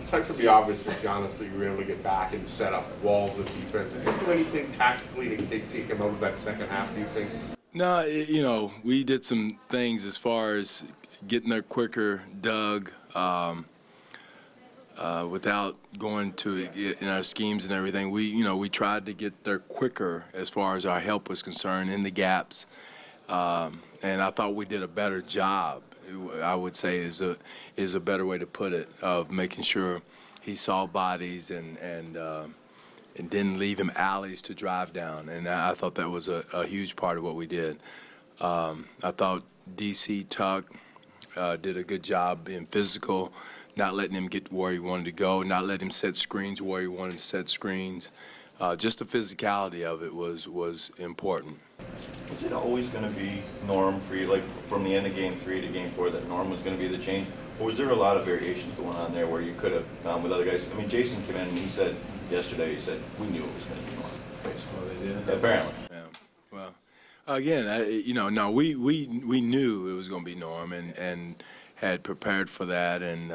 aside from the obvious with Giannis that you were able to get back and set up walls of defense, did you do anything tactically to take him out of that second half, do you think? No, you know, we did some things as far as getting there quicker, Doug, without going to in our schemes and everything. We tried to get there quicker as far as our help was concerned in the gaps, and I thought we did a better job. I would say is a better way to put it, of making sure he saw bodies and didn't leave him alleys to drive down. And I thought that was a huge part of what we did. I thought DC Tuck did a good job being physical, not letting him get where he wanted to go, not letting him set screens where he wanted to set screens. Just the physicality of it was important. Was it always going to be Norm for you, like from the end of Game 3 to Game 4, that Norm was going to be the change? Or was there a lot of variations going on there where you could have gone with other guys? I mean, Jason came in and he said yesterday, he said, we knew it was going to be Norm, basically. Oh, they did? Yeah, apparently. Yeah. Well, again, you know, no, we knew it was going to be Norm and had prepared for that, and,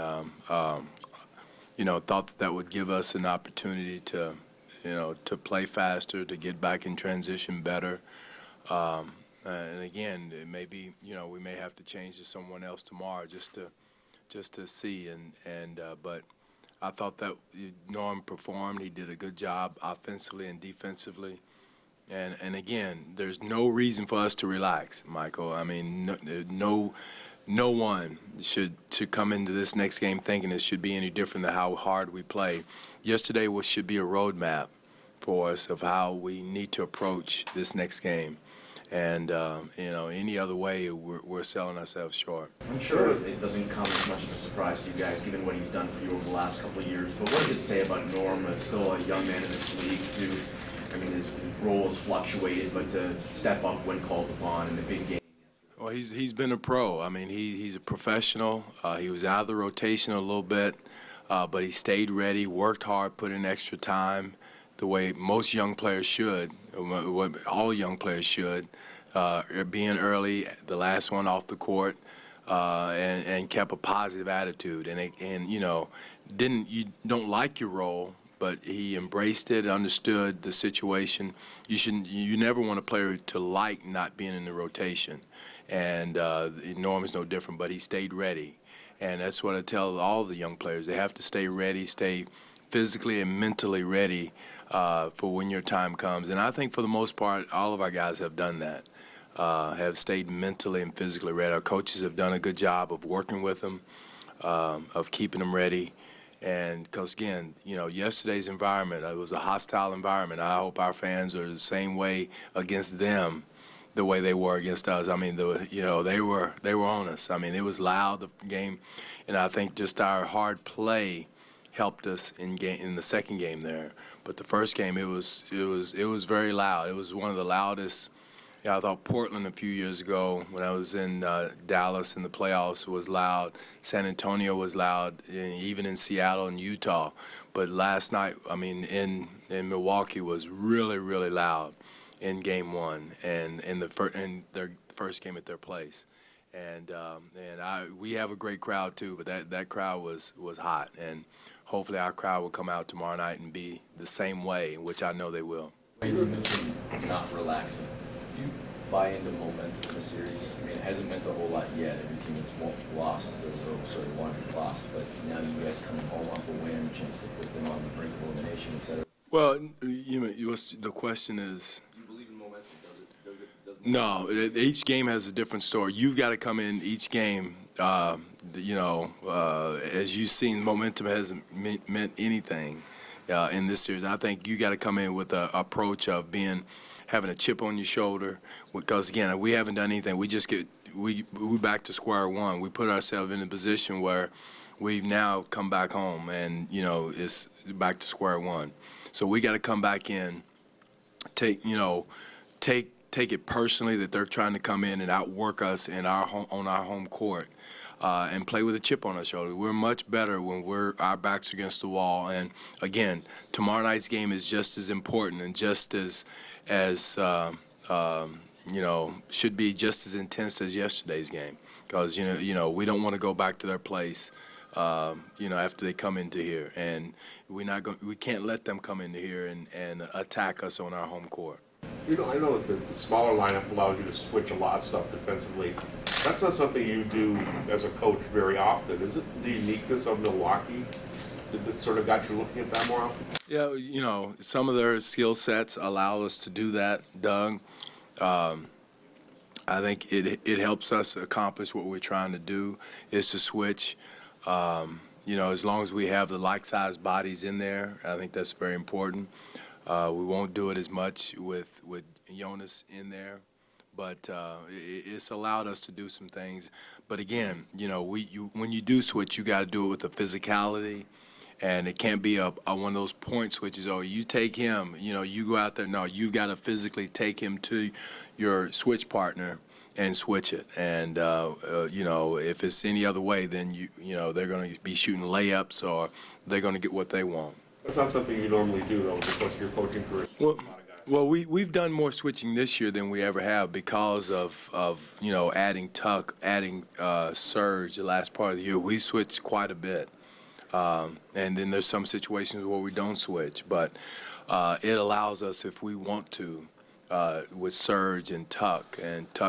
you know, thought that would give us an opportunity to, you know, to play faster, to get back in transition better. And again, it may be, you know, we may have to change to someone else tomorrow just to see. But I thought that Norm performed. He did a good job offensively and defensively. And again, there's no reason for us to relax, Michael. I mean, no one should come into this next game thinking it should be any different than how hard we play. Yesterday should be a roadmap for us of how we need to approach this next game. And, you know, any other way, we're selling ourselves short. I'm sure it doesn't come as much of a surprise to you guys, given what he's done for you over the last couple of years. But what does it say about Norm, as still a young man in this league, I mean, his role has fluctuated, but to step up when called upon in the big game? Well, he's been a pro. I mean, he's a professional. He was out of the rotation a little bit, but he stayed ready, worked hard, put in extra time, the way most young players should, what all young players should, being early, the last one off the court, and kept a positive attitude. And you know, you don't like your role, but he embraced it, understood the situation. You never want a player to like not being in the rotation. And Norm is no different, but he stayed ready. And that's what I tell all the young players. They have to stay ready, stay physically and mentally ready for when your time comes. And I think for the most part, all of our guys have done that, have stayed mentally and physically ready. Our coaches have done a good job of working with them, of keeping them ready. And because, again, you know, yesterday's environment, it was a hostile environment. I hope our fans are the same way against them the way they were against us. I mean, you know, they were on us. I mean, it was loud, the game. And I think just our hard play helped us in the second game there. But the first game, it was very loud. It was one of the loudest. Yeah, I thought Portland a few years ago when I was in Dallas in the playoffs was loud. San Antonio was loud, even in Seattle and Utah. But last night, I mean, in Milwaukee was really, really loud in Game 1 and in their first game at their place. And we have a great crowd too, but that crowd was hot. And hopefully our crowd will come out tomorrow night and be the same way, which I know they will. You mentioned not relaxing. Do you buy into momentum in the series? I mean, it hasn't meant a whole lot yet. Every team that's lost, one has lost. But now you guys coming home off a win, a chance to put them on the brink of elimination, etc. Well, the question is. Do you believe in momentum? Does it No, each game has a different story. You've got to come in each game. You know, as you've seen, momentum hasn't meant anything in this series. I think you got to come in with an approach of having a chip on your shoulder, because again, we haven't done anything. We back to square one. We put ourselves in a position where we've now come back home, and you know, it's back to square one. So we got to come back in, take it personally that they're trying to come in and outwork us on our home court, and play with a chip on our shoulder. We're much better when our backs against the wall. And again, tomorrow night's game is just as important and just as you know, should be just as intense as yesterday's game, because you know we don't want to go back to their place after they come into here, and we can't let them come into here and attack us on our home court. I know that the smaller lineup allows you to switch a lot of stuff defensively. That's not something you do as a coach very often. Is it the uniqueness of Milwaukee that sort of got you looking at that more often? Yeah, some of their skill sets allow us to do that, Doug. I think it helps us accomplish what we're trying to do, is to switch. As long as we have the like-sized bodies in there, I think that's very important. We won't do it as much with Jonas in there, but it's allowed us to do some things. But again, when you do switch, you got to do it with the physicality, and it can't be one of those point switches. Oh, you take him, you go out there. No, you got to physically take him to your switch partner and switch it. And if it's any other way, then they're going to be shooting layups, or they're going to get what they want. That's not something you normally do, though, because your coaching career. Well, we've done more switching this year than we ever have because of adding Tuck, adding Serge the last part of the year. We switched quite a bit, and then there's some situations where we don't switch, but it allows us, if we want to, with Serge and Tuck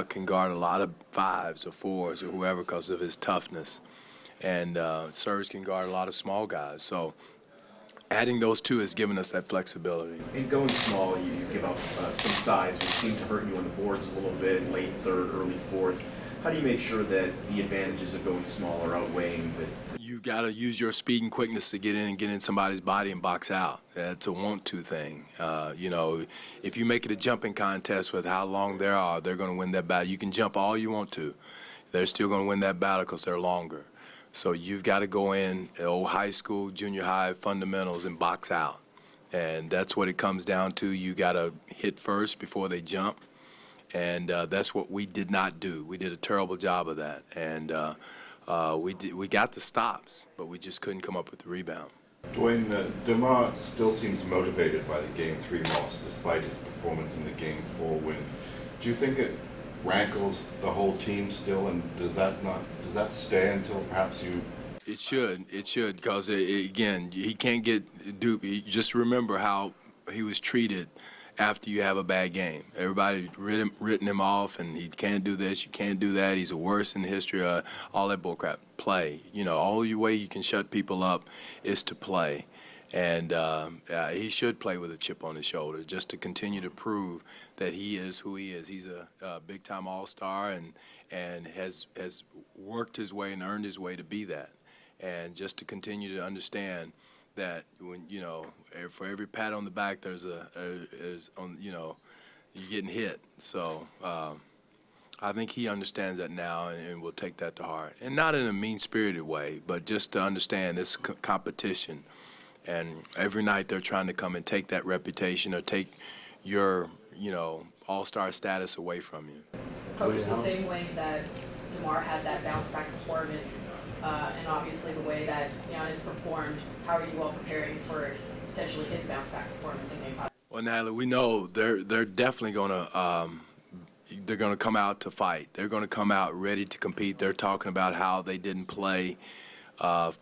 can guard a lot of 5s or 4s or whoever because of his toughness, and Serge can guard a lot of small guys. So adding those two has given us that flexibility. And going small, you give up some size, which seemed to hurt you on the boards a little bit, late third, early fourth. How do you make sure that the advantages of going small are outweighing the... You got to use your speed and quickness to get in somebody's body and box out. It's a want-to thing. If you make it a jumping contest with how long they are, they're going to win that battle. You can jump all you want to. They're still going to win that battle because they're longer. So you've got to go in, old high school, junior high fundamentals, and box out. And that's what it comes down to. You got to hit first before they jump. And that's what we did not do. We did a terrible job of that. And we got the stops, but we just couldn't come up with the rebound. Dwane, DeMar still seems motivated by the Game 3 loss, despite his performance in the Game 4 win. Do you think it rankles the whole team still, and does that stay until perhaps you? It should, because again, he can't get duped. Just remember how he was treated after you have a bad game. Everybody written him off, and he can't do this, you can't do that. He's the worst in the history of all that bullcrap. Play, all your way you can shut people up is to play. And he should play with a chip on his shoulder just to continue to prove that he is who he is. He's a big-time all-star and has worked his way and earned his way to be that. And just to continue to understand that when, for every pat on the back, there's you're getting hit. So I think he understands that now and will take that to heart. And not in a mean-spirited way, but just to understand this competition. And every night they're trying to come and take that reputation or take your, all-star status away from you. Coach, the same way that DeMar had that bounce-back performance, and obviously the way that Giannis performed, how are you all preparing for potentially his bounce-back performance in Game 5? Well, Natalie, we know they're definitely going to come out to fight. They're going to come out ready to compete. They're talking about how they didn't play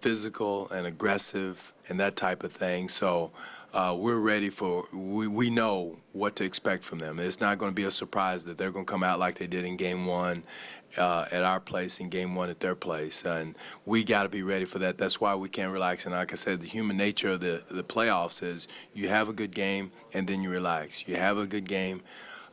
physical and aggressive and that type of thing. So we're ready for, we know what to expect from them. It's not going to be a surprise that they're going to come out like they did in Game 1 at our place and Game 1 at their place. And we got to be ready for that. That's why we can't relax. And like I said, the human nature of the playoffs is you have a good game and then you relax. You have a good game,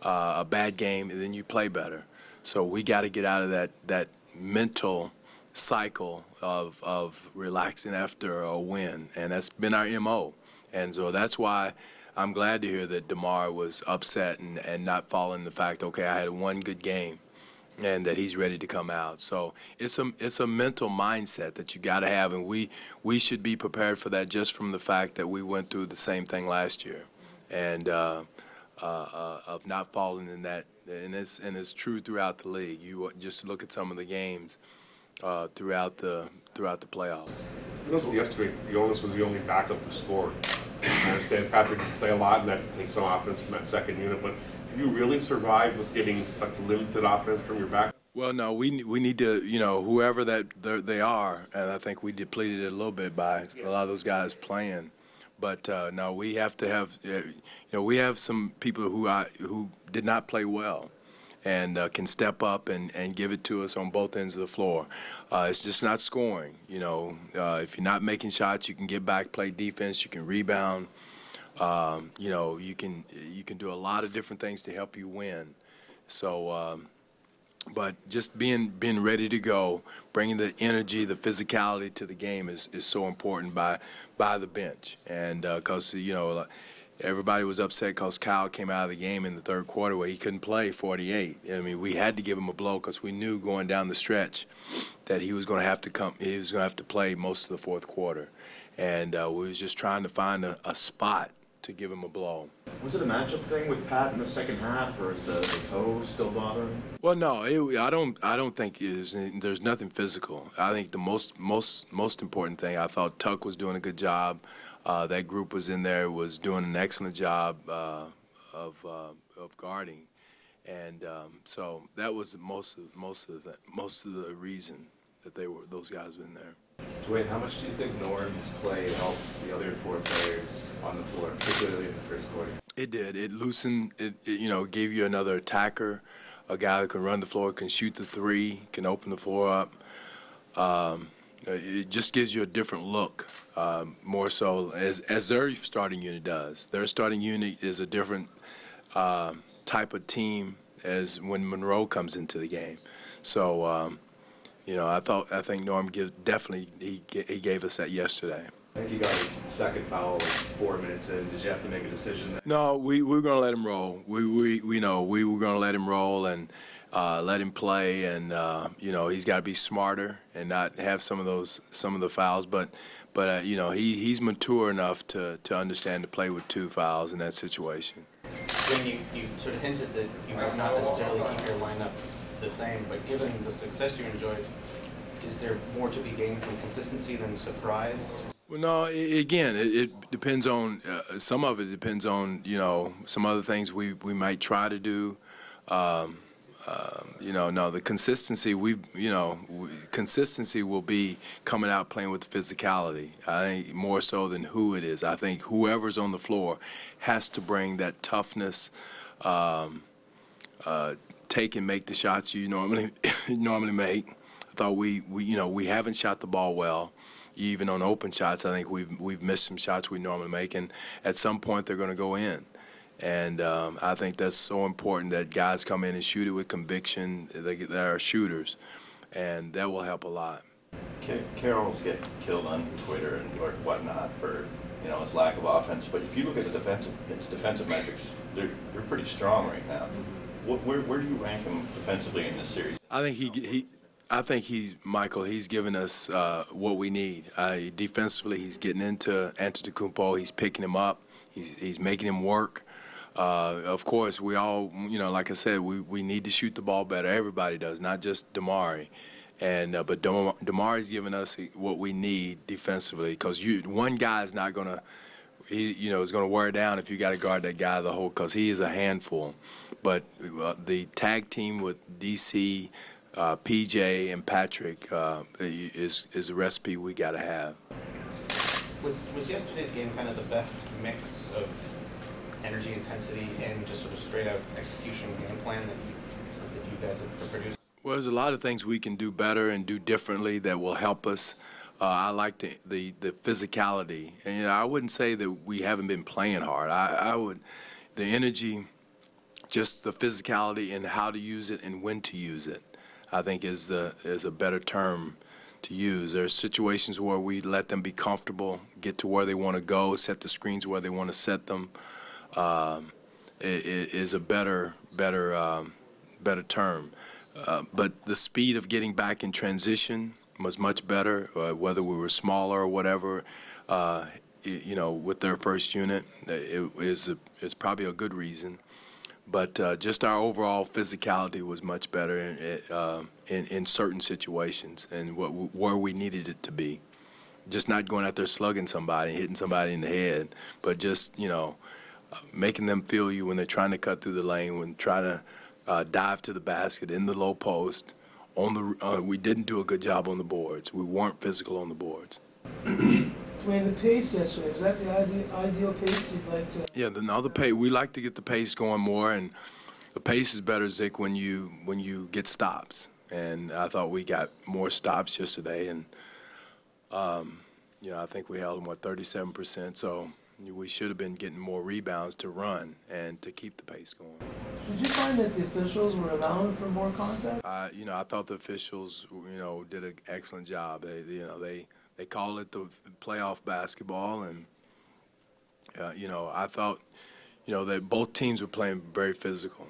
a bad game, and then you play better. So we got to get out of that mental cycle of relaxing after a win, and that's been our MO. And so that's why I'm glad to hear that DeMar was upset and not following the fact, okay, I had one good game, and that he's ready to come out. So it's a mental mindset that you got to have, and we should be prepared for that just from the fact that we went through the same thing last year, and of not falling in that. And it's true throughout the league. You just look at some of the games throughout the playoffs. I noticed yesterday, Jonas was the only backup who scored. I understand Patrick can play a lot, and that takes some offense from that second unit. But can you really survive with getting such limited offense from your back? Well, no, we need to, whoever they are, and I think we depleted it a little bit by a lot of those guys playing. But no, we have to have, we have some people who did not play well, and can step up and give it to us on both ends of the floor. It's just not scoring. If you're not making shots, you can get back, play defense, you can rebound. You can do a lot of different things to help you win. So. But just being ready to go, bringing the energy, the physicality to the game is so important by the bench. And because, everybody was upset because Kyle came out of the game in the third quarter where he couldn't play 48. I mean, we had to give him a blow because we knew going down the stretch that he was going to have to play most of the fourth quarter. And we was just trying to find a spot to give him a blow. Was it a matchup thing with Pat in the second half, or is the toe still bothering? Well, no, I don't think there's nothing physical. I think the most important thing, I thought Tuck was doing a good job. That group was in there, was doing an excellent job of guarding, and so that was most of the reason that those guys were in there. Dwane, how much do you think Norm's play helped the other four players on the floor, particularly in the first quarter? It did. It loosened. It gave you another attacker, a guy who can run the floor, can shoot the three, can open the floor up. It just gives you a different look, more so as their starting unit does. Their starting unit is a different type of team as when Monroe comes into the game. So. I think Norm he gave us that yesterday. I think he got his second foul like 4 minutes in. Did you have to make a decision? No, we were going to let him roll. We were going to let him roll and let him play, and he's got to be smarter and not have some of the fouls. But he's mature enough to understand to play with 2 fouls in that situation. When you sort of hinted that you might not necessarily keep your lineup the same, but given the success you enjoyed, is there more to be gained from consistency than surprise? Well, no. It depends on some of it depends on some other things we might try to do. No, the consistency consistency will be coming out playing with physicality. I think more so than who it is. I think whoever's on the floor has to bring that toughness. Take and make the shots you normally make. I thought we haven't shot the ball well. Even on open shots, I think we've missed some shots we normally make, and at some point they're going to go in. And I think that's so important that guys come in and shoot it with conviction. They are shooters, and that will help a lot. Carroll's getting killed on Twitter and or whatnot for his lack of offense. But if you look at his defensive metrics, they're pretty strong right now. Where do you rank him defensively in this series? I think he's given us what we need. Defensively, he's getting into Antetokounmpo. He's picking him up. He's making him work. Of course, we all, like I said, we need to shoot the ball better. Everybody does, not just Damari. But Damari's giving us what we need defensively, because one guy is not going to. Is going to wear down if you got to guard that guy the whole, because he is a handful. But the tag team with DC, PJ, and Patrick is a recipe we got to have. Was yesterday's game kind of the best mix of energy, intensity, and just sort of straight out execution game plan that you guys have produced? Well, there's a lot of things we can do better and do differently that will help us. I like the physicality, and I wouldn't say that we haven't been playing hard. The energy, just the physicality and how to use it and when to use it, I think is a better term to use. There's situations where we let them be comfortable, get to where they want to go, set the screens where they want to set them. It is a better term. But the speed of getting back in transition was much better, whether we were smaller or whatever, with their first unit. It is probably a good reason. But just our overall physicality was much better in certain situations and where we needed it to be. Just not going out there slugging somebody, hitting somebody in the head, but just, making them feel you when they're trying to cut through the lane, when trying to dive to the basket in the low post, we didn't do a good job on the boards. We weren't physical on the boards. Dwane, the pace yesterday, was that the ideal pace you'd like to? Yeah, the pace. We like to get the pace going more, and the pace is better, Zick, when you get stops. And I thought we got more stops yesterday, and I think we held them 37%. So we should have been getting more rebounds to run and to keep the pace going. Did you find that the officials were allowing for more contact? I thought the officials, did an excellent job. They call it the playoff basketball, and I thought, that both teams were playing very physical.